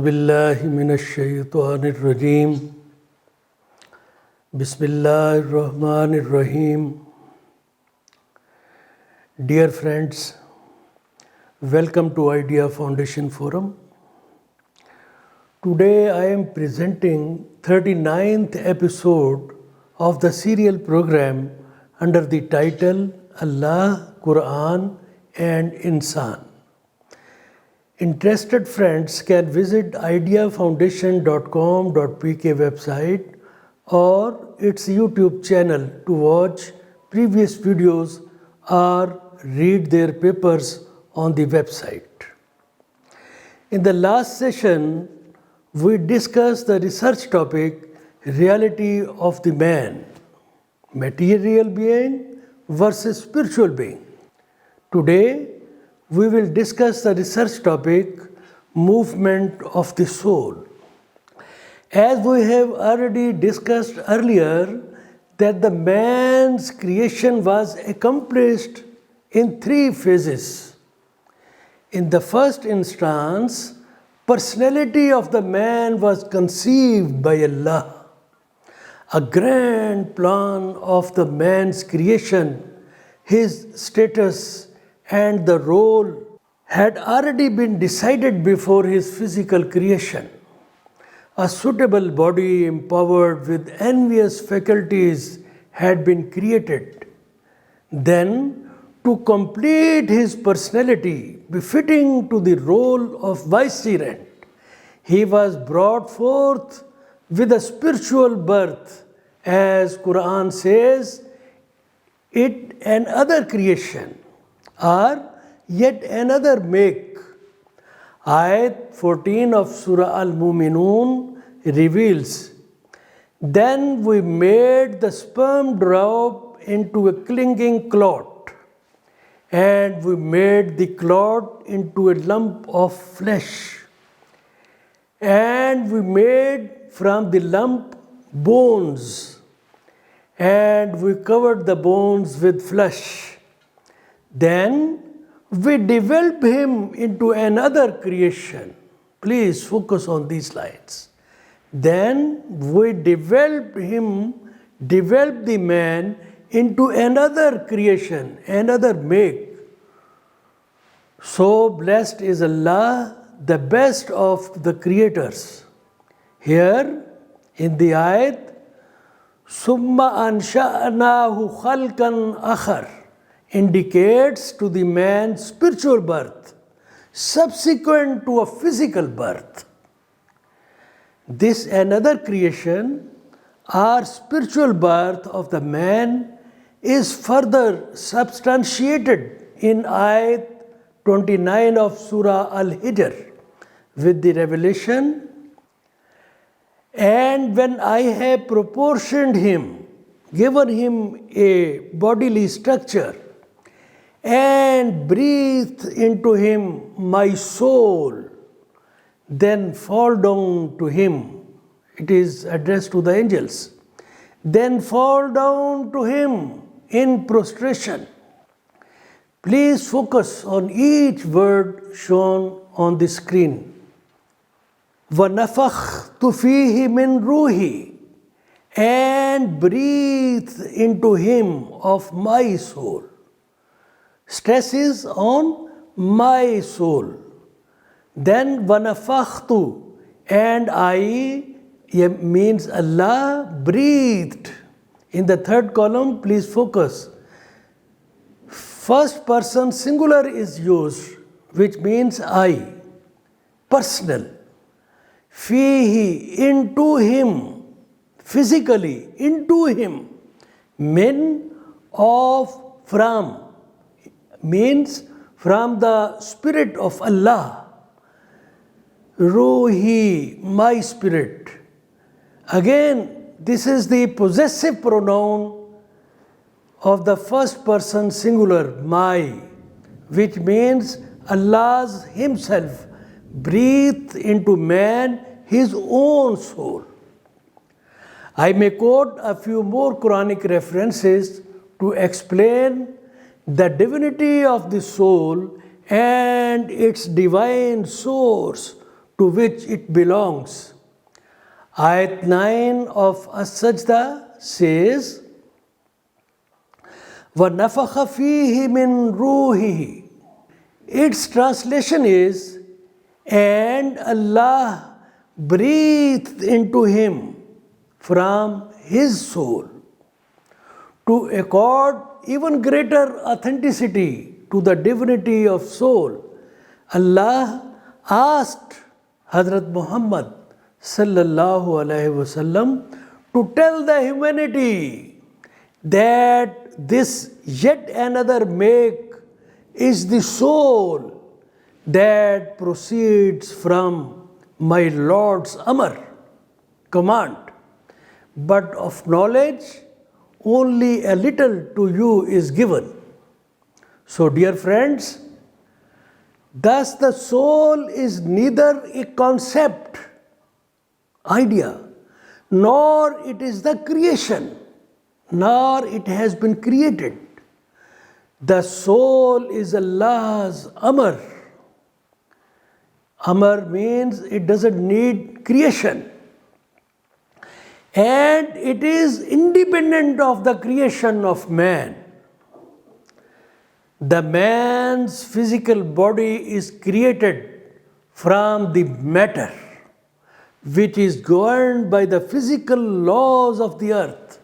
बिल्लाहि मिनश्शैतानिर्रजीम बिस्मिल्लाहिर्रहमानिर्रहीम. Dear friends, welcome to Idea Foundation Forum. Today I am presenting 39th episode of the serial program under the title Allah, Quran and Insan. Interested friends can visit ideafoundation.com.pk website or its YouTube channel to watch previous videos or read their papers on the website. In the last session, we discussed the research topic reality of the man, material being versus spiritual being. Today, we will discuss the research topic movement of the soul. As we have already discussed earlier, that the man's creation was accomplished in three phases. In the first instance, personality of the man was conceived by Allah. A grand plan of the man's creation, his status and the role had already been decided before his physical creation. A suitable body empowered with envious faculties had been created. Then, to complete his personality befitting to the role of vicegerent, he was brought forth with a spiritual birth, as Quran says, it another creation or yet another make. Ayat 14 of Surah Al-Muminun reveals, then we made the sperm drop into a clinging clot, and we made the clot into a lump of flesh, and we made from the lump bones, and we covered the bones with flesh. Then we develop him into another creation. Please focus on these lines. Then we develop the man into another creation, another make. So blessed is Allah, the best of the creators. Here in the ayat, Summa ansha'nahu khalqan akhar, indicates to the man's spiritual birth, subsequent to a physical birth. This another creation or spiritual birth of the man is further substantiated in ayat 29 of Surah Al-Hijr with the revelation, and when I have proportioned him, given him a bodily structure, and breathed into him my soul, then fall down to him. It is addressed to the angels. Then fall down to him in prostration. Please focus on each word shown on the screen. وَنَفَخْتُ فِيهِ مِنْ رُوحِي, and breathed into him of my soul. Stress is on my soul. Then وَنَفَخْتُ, and I means Allah breathed. In the third column, please focus. First person singular is used, which means I, personal. Fihi, into him, physically, into him. Min, of, from, means from the spirit of Allah. Ruhi, my spirit. Again, this is the possessive pronoun of the first person singular, my, which means Allah's himself breathed into man his own soul. I may quote a few more Quranic references to explain the divinity of the soul and its divine source to which it belongs. Ayat 9 of As-Sajda says, وَنَفَخَ فِيهِ مِن رُوحِهِ. Its translation is, and Allah breathed into him from his soul. To accord even greater authenticity to the divinity of soul, Allah asked Hazrat Muhammad sallallahu alaihi wasallam to tell the humanity that this yet another make is the soul that proceeds from my Lord's Amr, command, but of knowledge only a little to you is given. So, dear friends, thus the soul is neither a concept, idea, nor it is the creation, nor it has been created. The soul is Allah's Amr. Amr means it doesn't need creation. And it is independent of the creation of man. The man's physical body is created from the matter, which is governed by the physical laws of the earth,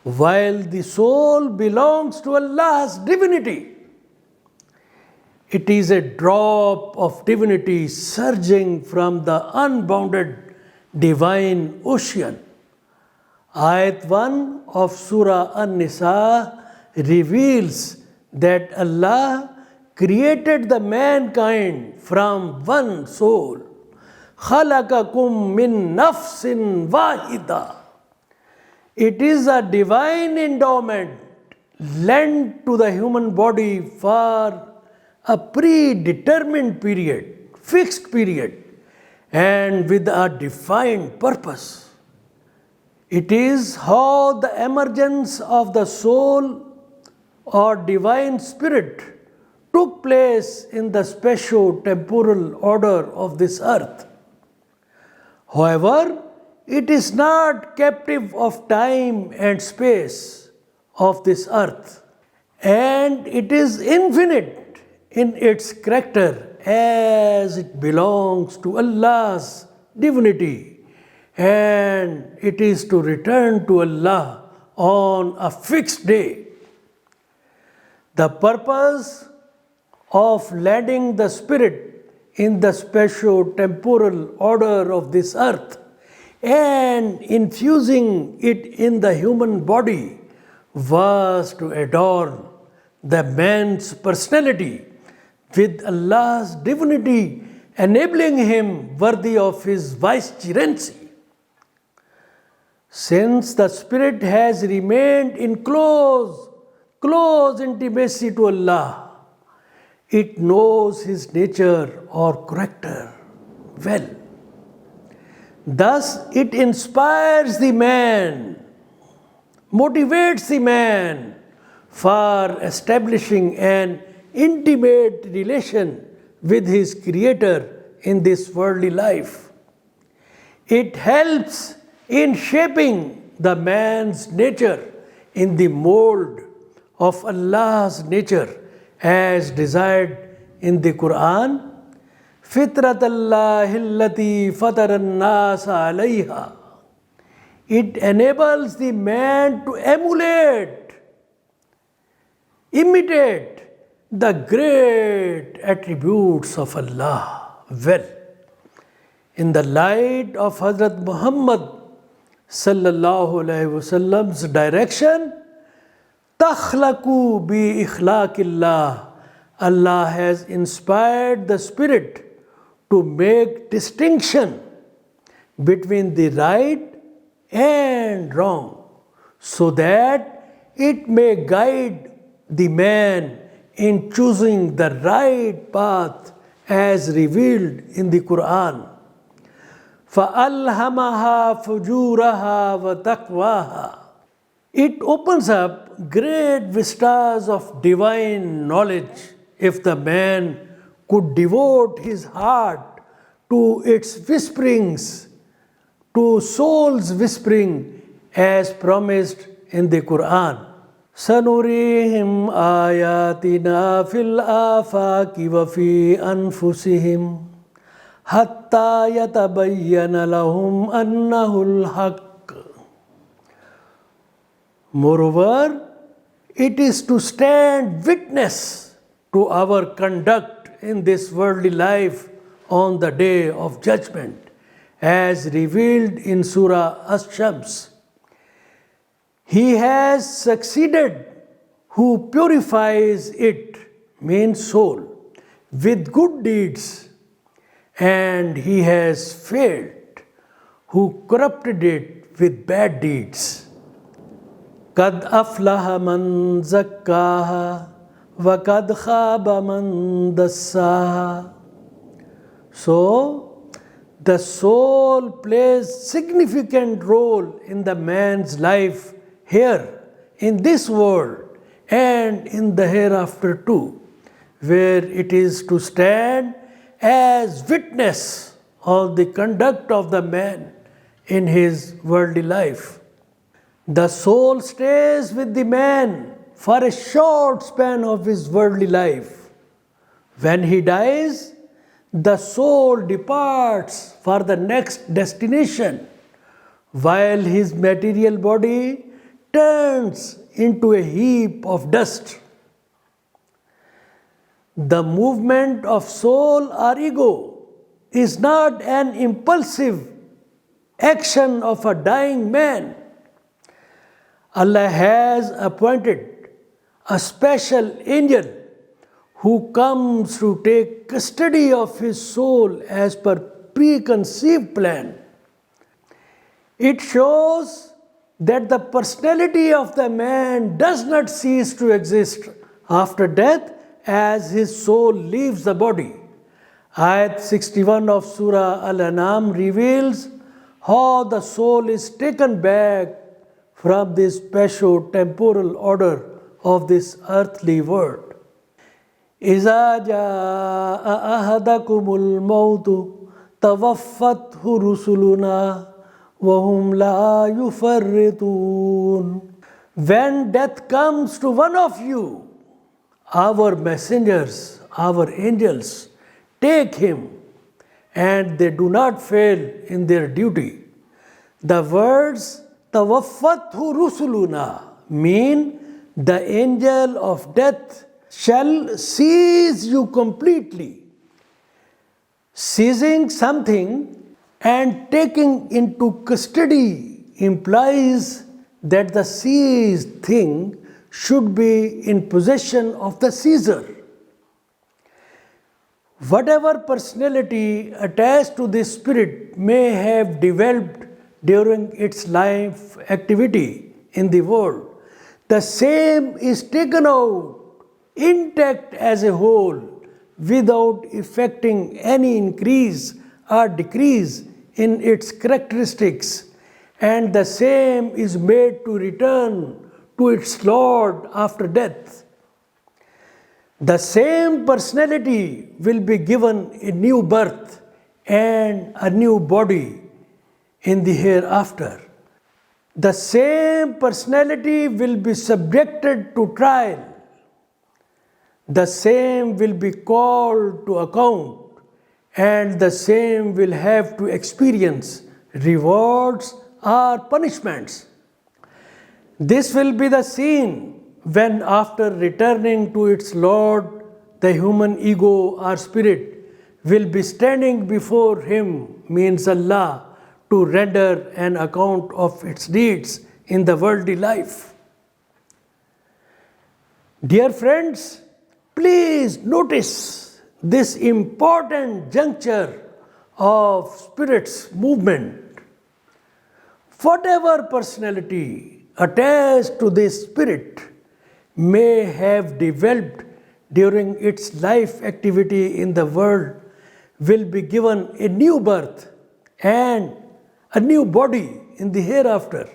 while the soul belongs to Allah's divinity. It is a drop of divinity surging from the unbounded divine ocean. Ayat 1 of Surah An-Nisa reveals that Allah created the mankind from one soul. خَلَقَكُم مِّن نَفْسٍ وَاحِدَةٍ. It is a divine endowment lent to the human body for a predetermined period, fixed period, and with a defined purpose. It is how the emergence of the soul or divine spirit took place in the spatio-temporal order of this earth. However, it is not captive of time and space of this earth, and it is infinite in its character as it belongs to Allah's divinity, and it is to return to Allah on a fixed day. The purpose of landing the spirit in the spatio-temporal order of this earth and infusing it in the human body was to adorn the man's personality with Allah's divinity, enabling him worthy of his vicegerency. Since the spirit has remained in close intimacy to Allah, it knows his nature or character well. Thus, it inspires the man, motivates the man for establishing an intimate relation with his Creator in this worldly life. It helps in shaping the man's nature in the mold of Allah's nature as desired in the Quran. فِطْرَةَ اللَّهِ الَّتِي فَطَرَ النَّاسَ عَلَيْهَا. It enables the man to emulate, imitate the great attributes of Allah well. In the light of Hazrat Muhammad sallallahu alaihi wasallam's direction, تَخْلَقُوا بِإِخْلَاقِ اللَّهِ. Allah has inspired the spirit to make distinction between the right and wrong, so that it may guide the man in choosing the right path as revealed in the Quran. فَأَلْهَمَهَا فُجُورَهَا وَتَقْوَاهَا. It opens up great vistas of divine knowledge if the man could devote his heart to its whisperings, to soul's whispering as promised in the Quran. سنريهم آياتنا في الآفاق وفي أنفسهم حتى يتبين لهم أنه الحق. Moreover, it is to stand witness to our conduct in this worldly life on the day of judgment, as revealed in Surah Ash-Shams. He has succeeded who purifies it, means soul, with good deeds, and he has failed who corrupted it with bad deeds. قد أفلح من زكاها وقد خاب من دساها. So, the soul plays significant role in the man's life here, in this world, and in the hereafter too, where it is to stand as witness of the conduct of the man in his worldly life. The soul stays with the man for a short span of his worldly life. When he dies, the soul departs for the next destination, while his material body turns into a heap of dust. The movement of soul or ego is not an impulsive action of a dying man. Allah has appointed a special angel who comes to take custody of his soul as per preconceived plan. It shows that the personality of the man does not cease to exist after death as his soul leaves the body. Ayat 61 of Surah Al-An'am reveals how the soul is taken back from this spatio-temporal order of this earthly world. إِذَا جَاءَ أَحَدَكُمُ الْمَوْتُ تَوَفَّتْهُ رُسُلُنَا وَهُمْ لَا يُفَرِّطُونَ. When death comes to one of you, our messengers, our angels, take him, and they do not fail in their duty. The words تَوَفَّتْهُ رُسُلُنَا mean the angel of death shall seize you completely. Seizing something and taking into custody implies that the seized thing should be in possession of the seizer. Whatever personality attached to this spirit may have developed during its life activity in the world, the same is taken out intact as a whole without effecting any increase or decrease in its characteristics, and the same is made to return to its Lord after death. The same personality will be given a new birth and a new body in the hereafter. The same personality will be subjected to trial. The same will be called to account, and the same will have to experience rewards or punishments. This will be the scene when, after returning to its Lord, the human ego or spirit will be standing before him, means Allah, to render an account of its deeds in the worldly life. Dear friends, please notice this important juncture of spirit's movement. Whatever personality attached to this spirit may have developed during its life activity in the world will be given a new birth and a new body in the hereafter.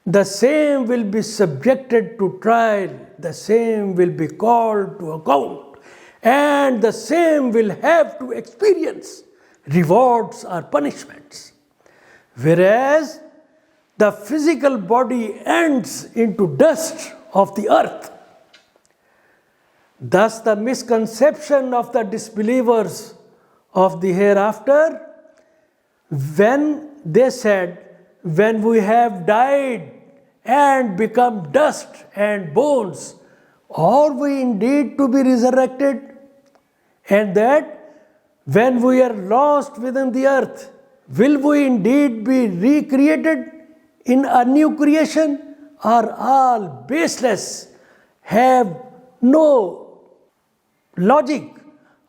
The same will be subjected to trial, the same will be called to account, and the same will have to experience rewards or punishments. Whereas the physical body ends into dust of the earth. Thus, the misconception of the disbelievers of the hereafter, when they said, when we have died and become dust and bones, are we indeed to be resurrected? And that when we are lost within the earth, will we indeed be recreated in a new creation, are all baseless, have no logic,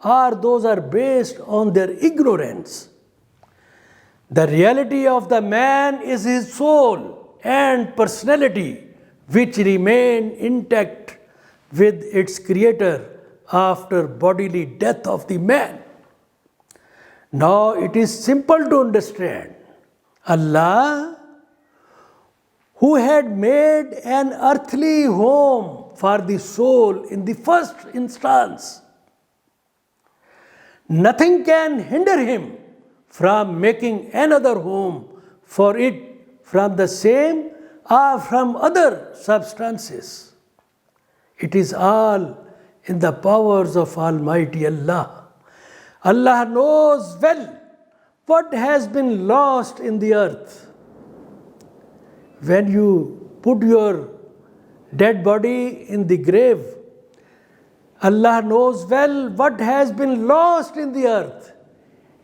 or those are based on their ignorance. The reality of the man is his soul and personality, which remain intact with its creator after bodily death of the man. Now it is simple to understand. Allah, who had made an earthly home for the soul in the first instance, nothing can hinder him from making another home for it from the same or from other substances. It is all in the powers of Almighty Allah. Allah knows well what has been lost in the earth. When you put your dead body in the grave, Allah knows well what has been lost in the earth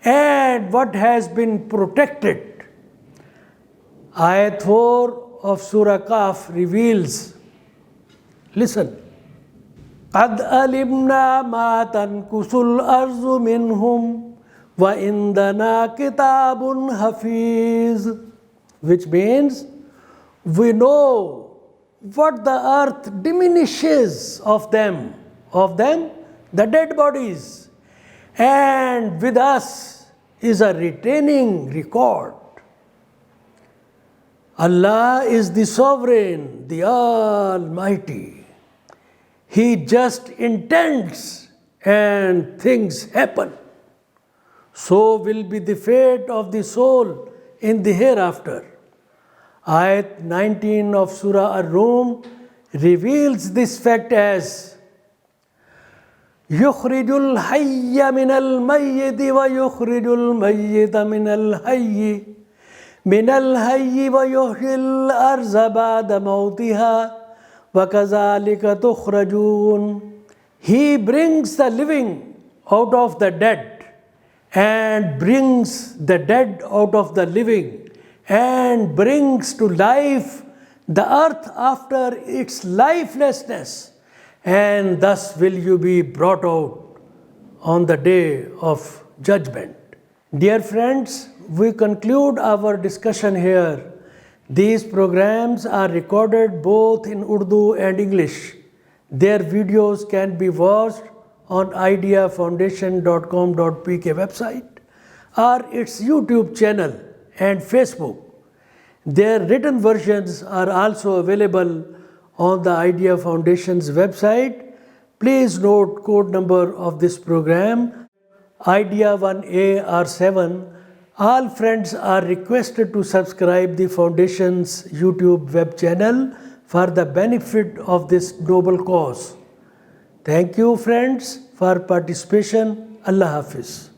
and what has been protected. Ayat 4 of Surah Kahf reveals, listen, قَدْ أَلِمْنَا مَا تَنْكُسُ الْأَرْضُ مِنْهُمْ وَإِنْدَنَا كِتَابٌ حَفِيظٌ, which means we know what the earth diminishes of them, the dead bodies, and with us is a retaining record. Allah is the sovereign, the Almighty. He just intends and things happen. So will be the fate of the soul in the hereafter. Ayat 19 of Surah Ar-Rum reveals this fact as يُخْرِجُ الْحَيَّ مِنَ الْمَيِّتِ وَيُخْرِجُ الْمَيِّتَ مِنَ الْحَيِّ وَيُحْيِي الْأَرْضَ بَعْدَ مَوْتِهَا وَكَذَلِكَ تُخْرَجُونَ. He brings the living out of the dead and brings the dead out of the living and brings to life the earth after its lifelessness, and thus will you be brought out on the day of judgment. Dear friends, we conclude our discussion here. These programs are recorded both in Urdu and English. Their videos can be watched on ideafoundation.com.pk website or its YouTube channel and Facebook. Their written versions are also available on the Idea Foundation's website. Please note code number of this program, Idea 1A or 7. All friends are requested to subscribe the Foundation's YouTube web channel for the benefit of this noble cause. Thank you friends for participation. Allah Hafiz.